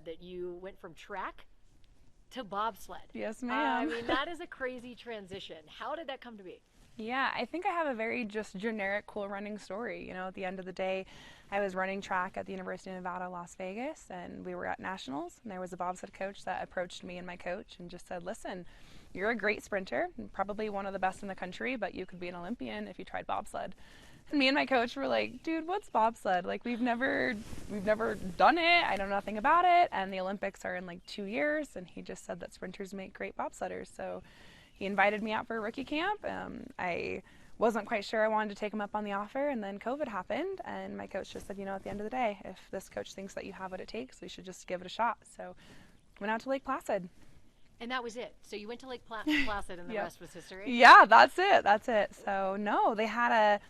said that you went from track to bobsled. Yes, ma'am. I mean, that is a crazy transition. How did that come to be? Yeah, I think I have a very just generic cool running story. You know, at the end of the day, I was running track at the University of Nevada, Las Vegas, and we were at nationals, and there was a bobsled coach that approached me and my coach and just said, listen, you're a great sprinter, probably one of the best in the country, but you could be an Olympian if you tried bobsled. And me and my coach were like, dude, what's bobsled? Like, we've never done it. I know nothing about it. And the Olympics are in like 2 years. And he just said that sprinters make great bobsledders. So he invited me out for a rookie camp. I wasn't quite sure I wanted to take him up on the offer. And then COVID happened. And my coach just said, you know, at the end of the day, if this coach thinks that you have what it takes, we should just give it a shot. So went out to Lake Placid. And that was it. So you went to Lake Placid and the Yep. rest was history? Yeah, that's it. So no, they had a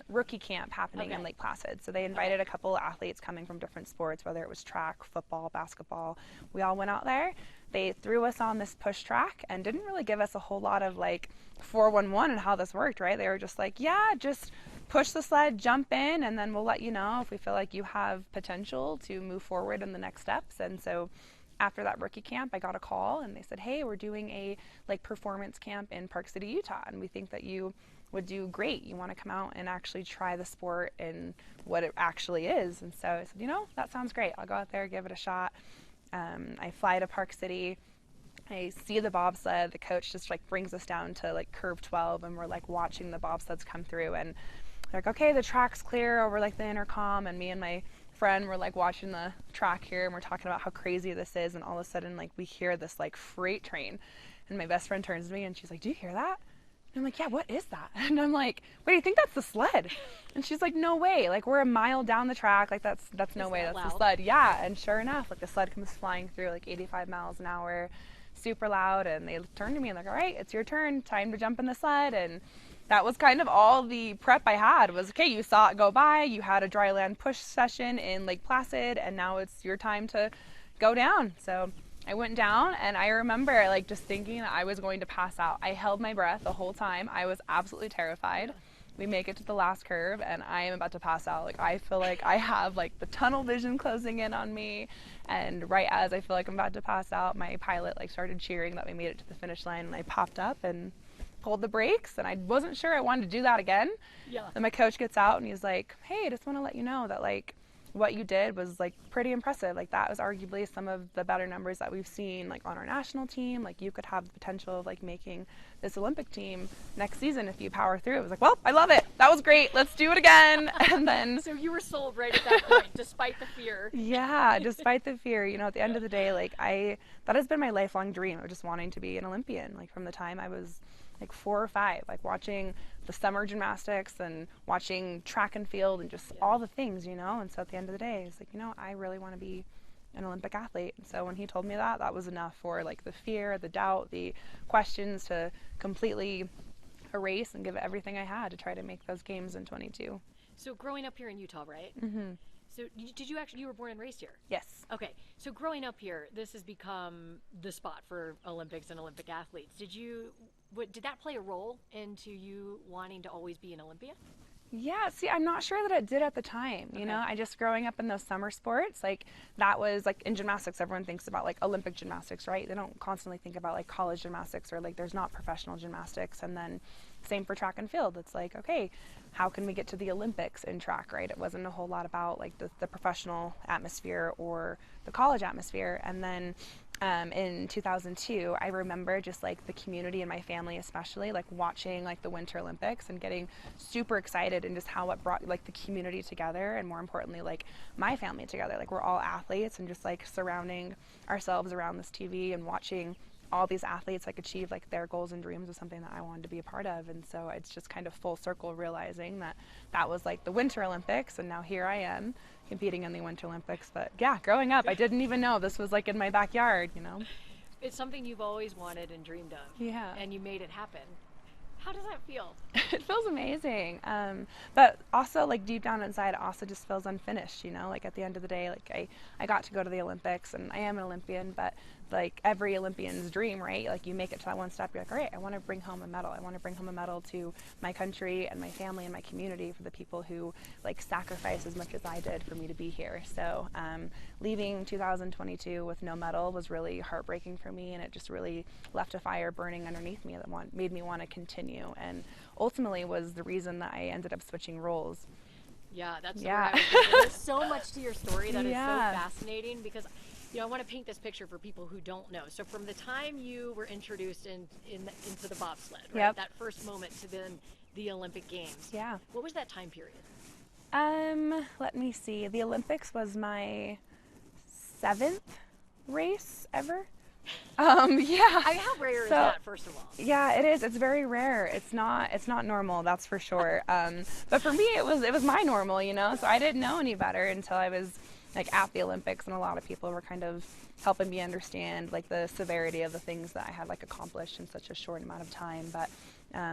rookie camp happening in Okay. Lake Placid. So they invited a couple of athletes coming from different sports, whether it was track, football, basketball. We all went out there. They threw us on this push track and didn't really give us a whole lot of like 411 and how this worked, right? They were just like, yeah, just push the sled, jump in, and then we'll let you know if we feel like you have potential to move forward in the next steps. And so after that rookie camp, I got a call and they said, hey, we're doing a like performance camp in Park City, Utah, and we think that you would do great. You want to come out and actually try the sport and what it actually is. And so I said, you know, that sounds great. I'll go out there, give it a shot. I fly to Park City. I see the bobsled. The coach just like brings us down to like curve 12 and we're like watching the bobsleds come through and they're like, okay, the track's clear over like the intercom, and me and my friend were like watching the track here and we're talking about how crazy this is, and all of a sudden like we hear this like freight train, and my best friend turns to me and she's like, do you hear that? And I'm like, yeah, what is that? And I'm like, wait, do you think that's the sled? And she's like, no way, like we're a mile down the track, like that's no way, that's the sled. Yeah. And sure enough, like the sled comes flying through like 85 miles an hour, super loud, and they turned to me and like, all right, it's your turn, time to jump in the sled. And that was kind of all the prep I had was, okay, you saw it go by, you had a dry land push session in Lake Placid, and now it's your time to go down. So I went down, and I remember like just thinking that I was going to pass out. I held my breath the whole time. I was absolutely terrified. We make it to the last curve, and I am about to pass out. Like I feel like I have like the tunnel vision closing in on me, and right as I feel like I'm about to pass out, my pilot like started cheering that we made it to the finish line, and I popped up and pulled the brakes, and I wasn't sure I wanted to do that again. Yeah. And my coach gets out and he's like, hey, I just want to let you know that like what you did was like pretty impressive. Like that was arguably some of the better numbers that we've seen like on our national team. Like you could have the potential of like making this Olympic team next season if you power through. I was like, well, I love it. That was great. Let's do it again. And then So you were sold right at that point, despite the fear. yeah, despite the fear, you know, at the end of the day, like that has been my lifelong dream of just wanting to be an Olympian. Like from the time I was like 4 or 5, like watching the summer gymnastics and watching track and field and just all the things, you know. And so at the end of the day, it's like, you know, I really want to be an Olympic athlete. And so when he told me that, that was enough for like the fear, the doubt, the questions to completely erase and give it everything I had to try to make those games in 22. So growing up here in Utah, right? Mm-hmm. So did you actually, you were born and raised here? Yes. Okay, so growing up here, this has become the spot for Olympics and Olympic athletes. Did that play a role into you wanting to always be an Olympian? Yeah, see, I'm not sure that it did at the time, you know. I just growing up in those summer sports, like that was like in gymnastics, everyone thinks about like Olympic gymnastics, right? They don't constantly think about like college gymnastics or like there's not professional gymnastics. And then same for track and field. It's like, okay, how can we get to the Olympics in track, right? It wasn't a whole lot about like the professional atmosphere or the college atmosphere. And then in 2002, I remember just like the community and my family especially like watching like the Winter Olympics and getting super excited, and just how it brought like the community together, and more importantly like my family together. Like we're all athletes and just like surrounding ourselves around this TV and watching all these athletes like achieve like their goals and dreams was something that I wanted to be a part of. And so it's just kind of full circle realizing that that was like the Winter Olympics, and now here I am competing in the Winter Olympics. But yeah, growing up I didn't even know this was like in my backyard, you know. It's something you've always wanted and dreamed of. Yeah. And you made it happen. How does that feel? It feels amazing, but also like deep down inside it also just feels unfinished, you know. Like at the end of the day, like I got to go to the Olympics and I am an Olympian, but like every Olympian's dream, right? Like you make it to that one step, you're like, all right, I want to bring home a medal. I want to bring home a medal to my country and my family and my community, for the people who like sacrifice as much as I did for me to be here. So leaving 2022 with no medal was really heartbreaking for me, and it just really left a fire burning underneath me that made me want to continue, and ultimately was the reason that I ended up switching roles. Yeah, that's yeah. There's so much to your story that is so fascinating, because I want to paint this picture for people who don't know. So from the time you were introduced into the bobsled, right? Yep. That first moment to then the Olympic Games. Yeah. What was that time period? Let me see. The Olympics was my 7th race ever. Yeah. I mean, how rare is that, first of all? Yeah, it is. It's very rare. It's not normal, that's for sure. But for me, it was my normal, So I didn't know any better until I was like at the Olympics, and a lot of people were kind of helping me understand like the severity of the things that I had like accomplished in such a short amount of time. But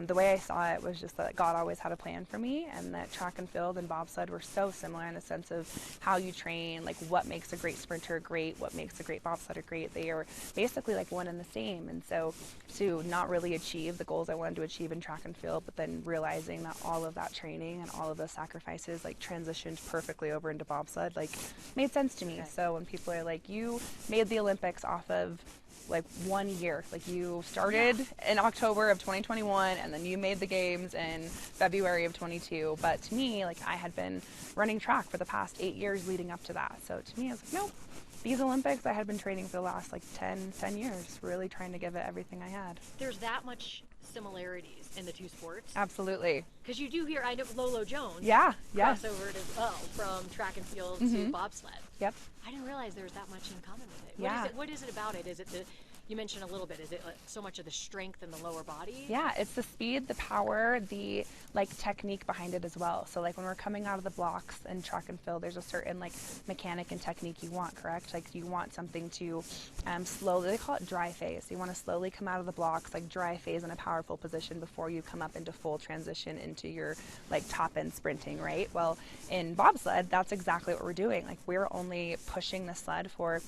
the way I saw it was just that God always had a plan for me, and that track and field and bobsled were so similar in the sense of how you train, like what makes a great sprinter great, what makes a great bobsledder great. They are basically like one and the same. And so to not really achieve the goals I wanted to achieve in track and field, but then realizing that all of that training and all of those sacrifices like transitioned perfectly over into bobsled, like made sense to me. Okay. So when people are like, you made the Olympics off of like 1 year, like you started in October of 2021 and then you made the games in February of 22. But to me, like I had been running track for the past 8 years leading up to that. So to me, I was like, nope, these Olympics, I had been training for the last like 10 years, really trying to give it everything I had. There's that much similarities in the two sports. Absolutely. Because you do hear, I know Lolo Jones crossover it as well from track and field to bobsled. Yep. I didn't realize there was that much in common with it. Yeah. What is it about it? Is it you mentioned a little bit, is it like so much of the strength in the lower body? Yeah, it's the speed, the power, the like technique behind it as well. So like when we're coming out of the blocks in track and field, there's a certain like mechanic and technique you want, correct? Like you want something to slowly, they call it dry phase. You want to slowly come out of the blocks, like dry phase in a powerful position before you come up into full transition into your like top end sprinting, right? Well, in bobsled, that's exactly what we're doing. Like we're only pushing the sled for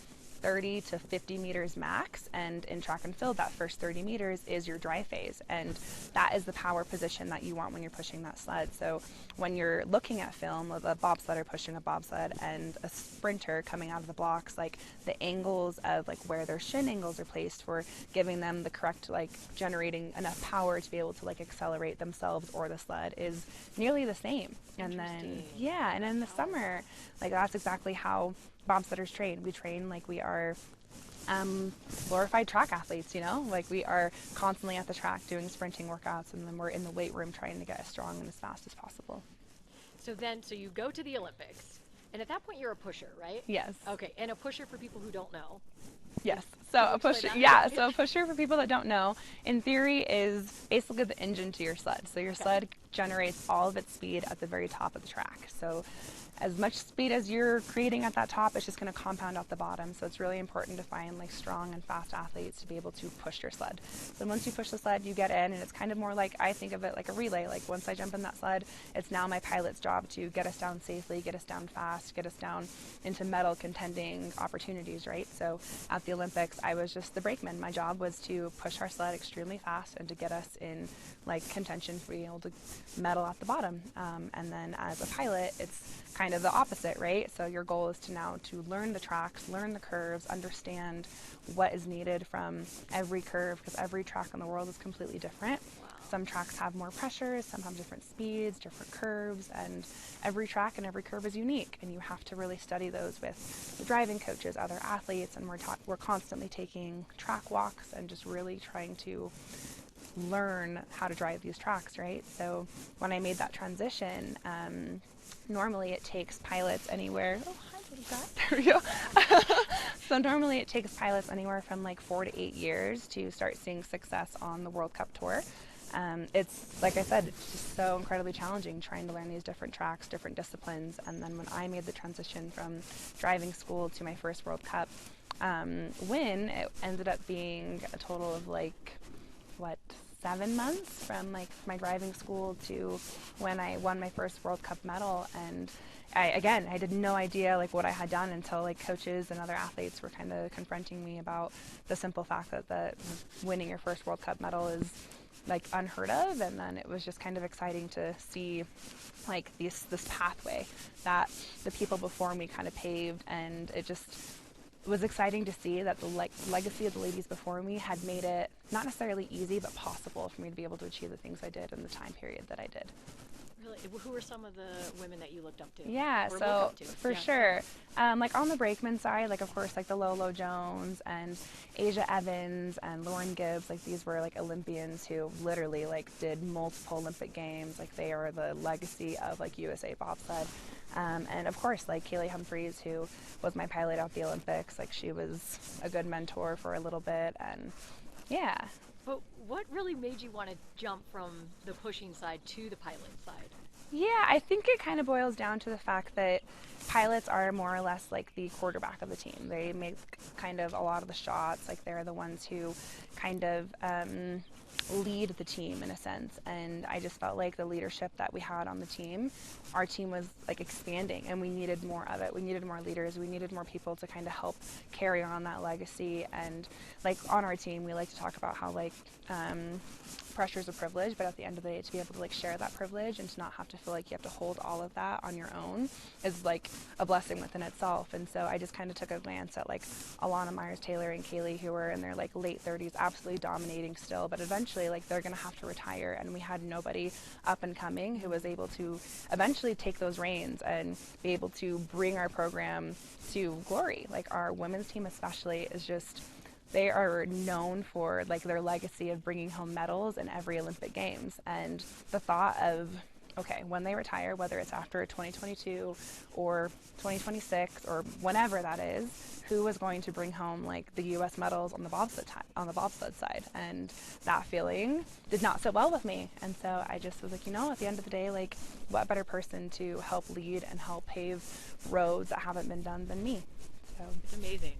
30 to 50 meters max, and in track and field that first 30 meters is your dry phase, and that is the power position that you want when you're pushing that sled. So when you're looking at film of a bobsledder pushing a bobsled and a sprinter coming out of the blocks, like the angles of like where their shin angles are placed for giving them the correct like generating enough power to be able to like accelerate themselves or the sled is nearly the same. And then and in the summer, like that's exactly how bobsledders train. We train like we are glorified track athletes, like we are constantly at the track doing sprinting workouts, and then we're in the weight room trying to get as strong and as fast as possible. So you go to the Olympics, and at that point you're a pusher, right? Yes. Okay, and a pusher, for people who don't know. Yes. So a pusher, so a pusher, for people that don't know, in theory is basically the engine to your sled. So your sled generates all of its speed at the very top of the track. So as much speed as you're creating at that top, it's just going to compound out the bottom. So it's really important to find like strong and fast athletes to be able to push your sled. So once you push the sled, you get in, and it's kind of more like, I think of it like a relay. Like once I jump in that sled, it's now my pilot's job to get us down safely, get us down fast, get us down into medal contending opportunities, right? So at the Olympics, I was just the brakeman. My job was to push our sled extremely fast and to get us in like contention for being able to medal at the bottom. And then as a pilot, it's kind of the opposite, right? So your goal is to learn the tracks, learn the curves, understand what is needed from every curve, because every track in the world is completely different. Wow. Some tracks have more pressure, some have different speeds, different curves, and every track and every curve is unique, and you have to really study those with the driving coaches, other athletes, and we're constantly taking track walks and just really trying to learn how to drive these tracks, right? So when I made that transition, normally it takes pilots anywhere. Oh, hi, what is that? There we go. So normally it takes pilots anywhere from like 4 to 8 years to start seeing success on the World Cup tour. It's, like I said, it's just so incredibly challenging trying to learn these different tracks, different disciplines. And then when I made the transition from driving school to my first World Cup win, it ended up being a total of 7 months from like my driving school to when I won my first World Cup medal. And I did no idea like what I had done until like coaches and other athletes were kind of confronting me about the simple fact that winning your first World Cup medal is like unheard of. And then it was just kind of exciting to see like this pathway that the people before me kind of paved, and it just was exciting to see that the legacy of the ladies before me had made it not necessarily easy but possible for me to be able to achieve the things I did in the time period that I did. Really? Who were some of the women that you looked up to? Yeah, or so look up to? for Yeah. sure. Like on the brakeman side, like of course like the Lolo Jones and Asia Evans and Lauren Gibbs, like these were like Olympians who literally like did multiple Olympic games. Like they are the legacy of like USA bobsled. And of course like Kaylee Humphreys, who was my pilot at the Olympics, like she was a good mentor for a little bit, and yeah. But what really made you want to jump from the pushing side to the pilot side? Yeah, I think it kind of boils down to the fact that pilots are more or less like the quarterback of the team. They make kind of a lot of the shots, like they're the ones who kind of lead the team in a sense. And I just felt like the leadership that we had on the team, our team was like expanding and we needed more of it. We needed more leaders. We needed more people to kind of help carry on that legacy. And like on our team, we like to talk about how like pressure is a privilege, but at the end of the day, to be able to like share that privilege and to not have to feel like you have to hold all of that on your own is like a blessing within itself. And so I just kind of took a glance at like Alana Myers-Taylor and Kaylee, who were in their like late 30s, absolutely dominating still, but eventually like they're going to have to retire, and we had nobody up and coming who was able to eventually take those reins and be able to bring our program to glory. Like our women's team especially is just, they are known for like their legacy of bringing home medals in every Olympic Games. And the thought of, okay, when they retire, whether it's after 2022 or 2026 or whenever that is, who is going to bring home like the U.S. medals on the bobsled side? And that feeling did not sit well with me. And so I just was like, at the end of the day, like what better person to help lead and help pave roads that haven't been done than me? So It's amazing.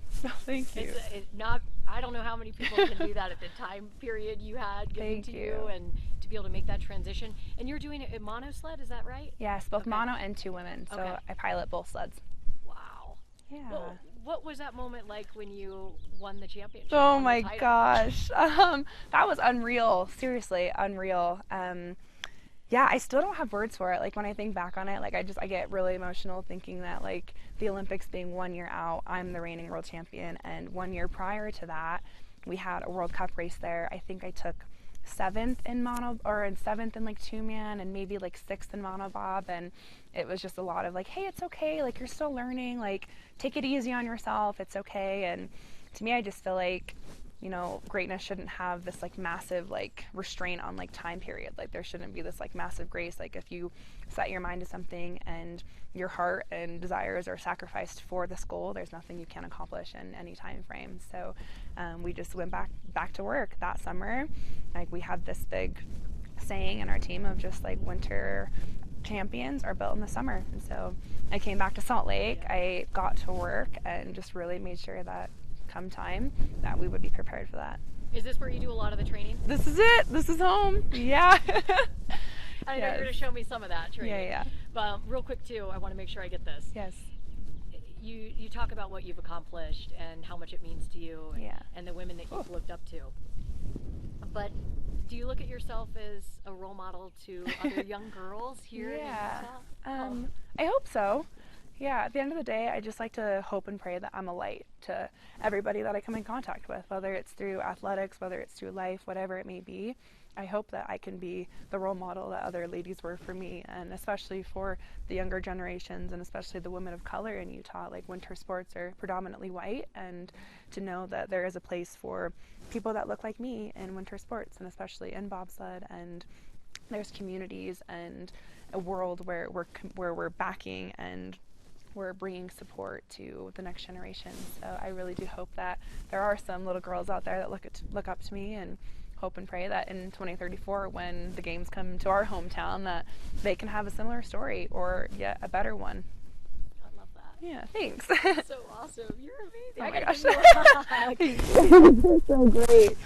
thank you. It's not, I don't know how many people can do that at the time period you had given Thank to you, you. and to be able to make that transition. And you're doing it in mono sled, is that right? Yes, both Okay. mono and two women. So Okay. I pilot both sleds. Wow. Yeah. Well, what was that moment like when you won the championship? Oh won the my title? gosh. That was unreal. Seriously, unreal. Yeah, I still don't have words for it. Like when I think back on it, like I get really emotional thinking that like the Olympics being 1 year out, I'm the reigning world champion, and 1 year prior to that, we had a World Cup race there. I think I took 7th in mono, or in 7th in like two man, and maybe like 6th in mono bob, and it was just a lot of like, hey, it's okay, like you're still learning, like take it easy on yourself, it's okay. And to me, I just feel like greatness shouldn't have this like massive like restraint on like time period. Like there shouldn't be this like massive grace. Like if you set your mind to something and your heart and desires are sacrificed for this goal, there's nothing you can't accomplish in any time frame. So we just went back to work that summer. Like we had this big saying in our team of just like winter champions are built in the summer. And so I came back to Salt Lake. I got to work and just really made sure that come time that we would be prepared for that. Is this where you do a lot of the training? This is it. This is home. Yeah. I know you're going to show me some of that training. Yeah. But real quick too, I want to make sure I get this. Yes. You talk about what you've accomplished and how much it means to you, Yeah. and the women that you've looked up to. But do you look at yourself as a role model to other young girls here in Utah? I hope so. Yeah, at the end of the day, I just like to hope and pray that I'm a light to everybody that I come in contact with, whether it's through athletics, whether it's through life, whatever it may be. I hope that I can be the role model that other ladies were for me, and especially for the younger generations, and especially the women of color in Utah. Like winter sports are predominantly white, and to know that there is a place for people that look like me in winter sports, and especially in bobsled, and there's communities and a world where we're backing and we're bringing support to the next generation. So I really do hope that there are some little girls out there that look up to me, and hope and pray that in 2034, when the games come to our hometown, that they can have a similar story or yet a better one. I love that. Yeah, thanks. So awesome. You're amazing. Oh I my gotta gosh. give you a hug. You're so great.